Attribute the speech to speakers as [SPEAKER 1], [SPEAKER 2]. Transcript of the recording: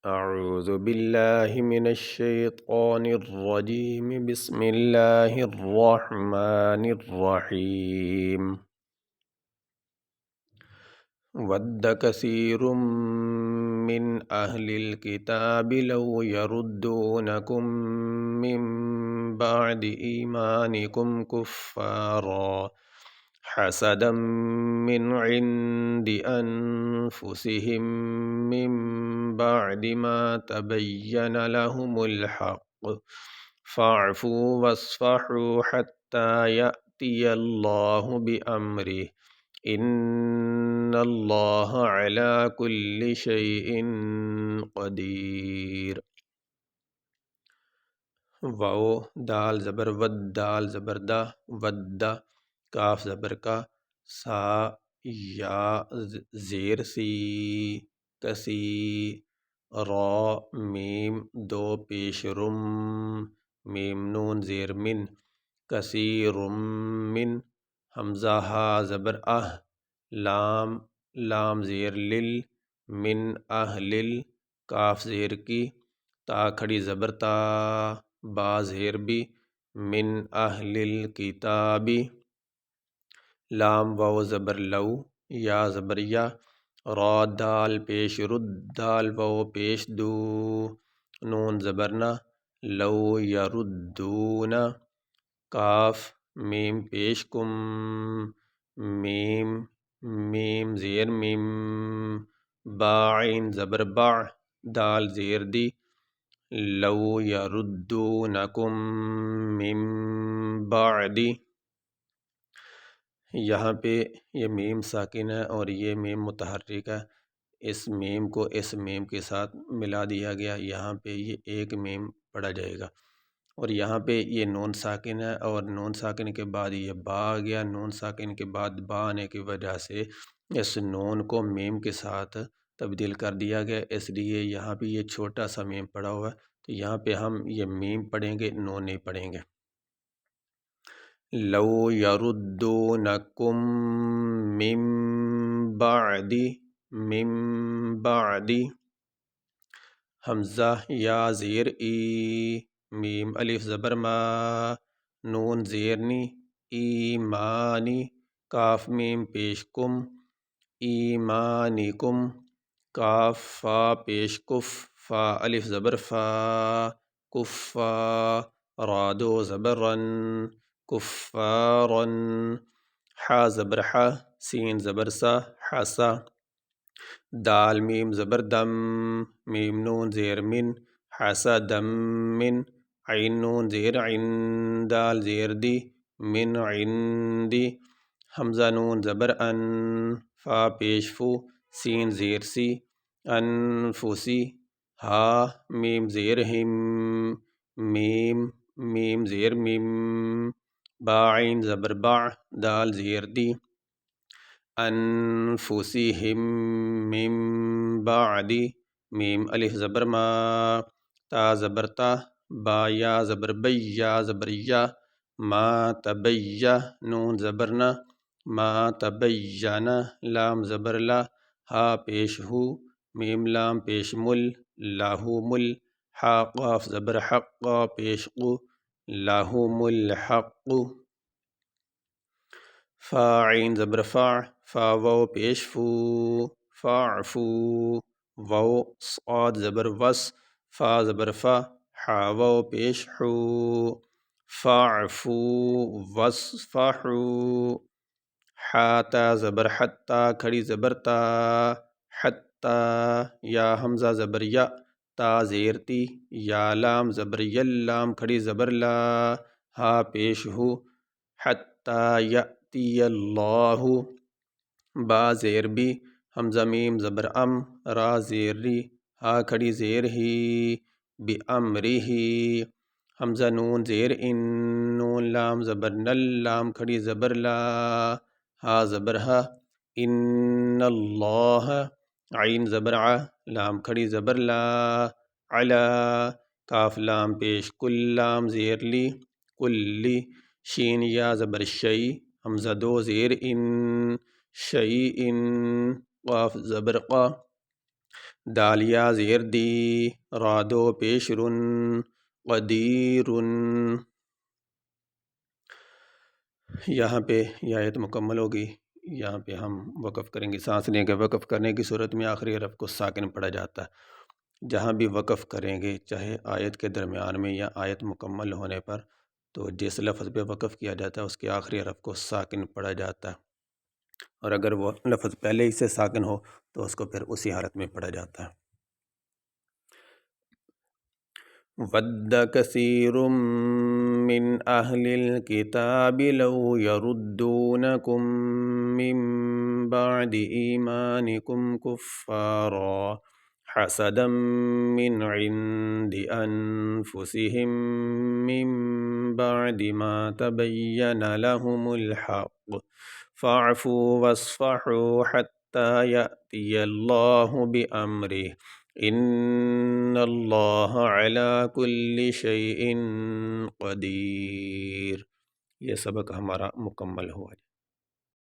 [SPEAKER 1] أعوذ بالله من الشيطان الرجيم بسم الله الرحمن الرحيم ود كثير من أهل الكتاب لو يردونكم من بعد إيمانكم كفارا حسدا من عند أنفسهم من بعد ما تبين لهم الحق فاعفوا واصفحوا حتى يأتي الله بأمره إن الله على كل شيء قدیر۔ واو دال زبر ود دال زبر دا ود کاف زبر کا سا یا زیر سی کسی را میم دو پیش رم میم نون زیر من کثیر من حمزہ ہا زبر لام لام زیر لل من اہلل کاف زیر کی تا کھڑی زبر تا با زیر بھی من اہل الکتابی لام واو زبر لو یا زبر یا را دال پیش رد دال واو پیش دو نون زبرنا لو یردون کاف میم پیش کم میم میم زیر میم با عین زبر با دال زیر دی لو یردونکم من بعد یہاں پہ یہ میم ساکن ہے اور یہ میم متحرک ہے، اس میم کو اس میم کے ساتھ ملا دیا گیا، یہاں پہ یہ ایک میم پڑھا جائے گا، اور یہاں پہ یہ نون ساکن ہے اور نون ساکن کے بعد یہ با آ گیا، نون ساکن کے بعد با آنے کی وجہ سے اس نون کو میم کے ساتھ تبدیل کر دیا گیا، اس لیے یہاں پہ یہ چھوٹا سا میم پڑھا ہوا ہے، تو یہاں پہ ہم یہ میم پڑھیں گے، نون نہیں پڑھیں گے۔ لو یردونکم من بعد حمزہ یا زیر ای میم الف زبر ما نون زیرنی ایمانی کاف میم پیش کم ایمانکم کاف فا پیش کف فا الف زبر فا کفا را دو زبر رن کفارن حا زبر حا سین زبر سا حسا دال میم زبر دم میم نون زیر من حسدم من عین نون زیر عین دال زیر دی من عندی حمزہ نون زبر ان فا پیش فو سین زیر سی انفسی ہا میم زیر ہم میم میم زیر میم با عین زبر با دال زیر دی انفسہم من بعد میم الف زبر ما تا زبر تا با یا زبر بی یا زبر یا ما تبیہ نون زبرنا ما تبینا لام زبر لا ہا پیش ہو میم لام پیش مل لاہو مل حا قاف زبر حق پیش قو لہم الحق فا عین زبر فا فا واو پیش فو فاعفو واو صاد زبر وس فا زبر فا حا واو پیش حو فاعفو وصفحو حا تا زبر حتی کھڑی زبر تا حتی یا حمزہ زبر یا تا زیر تی یا لام زبر یل لام کھڑی زبر لا ہا پیش ہو حتی یأتی اللہ با زیر بھی حمزہ میم زبر ام را زیر ری ہا کھڑی زیر ہی بی امری ہی حمزہ نون زیر ان نون لام زبر نل لام کھڑی زبر لا ہا زبر ہا ان اللہ عین زبر ع لام کھڑی زبر لا علا کاف لام پیش کل لام زیر لی کلی شین یا زبر شی حمزہ دو زیر ان شیء قاف زبر قا دالیا زیر دی، رادو پیش رن، قدیر. یہاں پہ یہ آیت مکمل ہوگی. یہاں پہ ہم وقف کریں گے. سانس لیں گے. وقف کرنے کی صورت میں آخری حرف کو ساکن پڑھا جاتا ہے. جہاں بھی وقف کریں گے، چاہے آیت کے درمیان میں یا آیت مکمل ہونے پر، تو جس لفظ پہ وقف کیا جاتا ہے اس کے آخری حرف کو ساکن پڑھا جاتا ہے، اور اگر وہ لفظ پہلے ہی سے ساکن ہو تو اس کو پھر اسی حالت میں پڑھا جاتا ہے. وَدَّ كَثِيرٌ مِّنْ أَهْلِ الْكِتَابِ لَوْ يَرُدُّونَكُم مِّن بَعْدِ إِيمَانِكُمْ كُفَّارًا حَسَدًا مِّنْ عِندِ أَنفُسِهِم مِّن بَعْدِ مَا تَبَيَّنَ لَهُمُ الْحَقُّ فَاعْفُوا وَاصْفَحُوا حَتَّىٰ يَأْتِيَ اللَّهُ بِأَمْرِهِ ان اللہ علی کل شیء قدیر. یہ سبق ہمارا مکمل ہوا.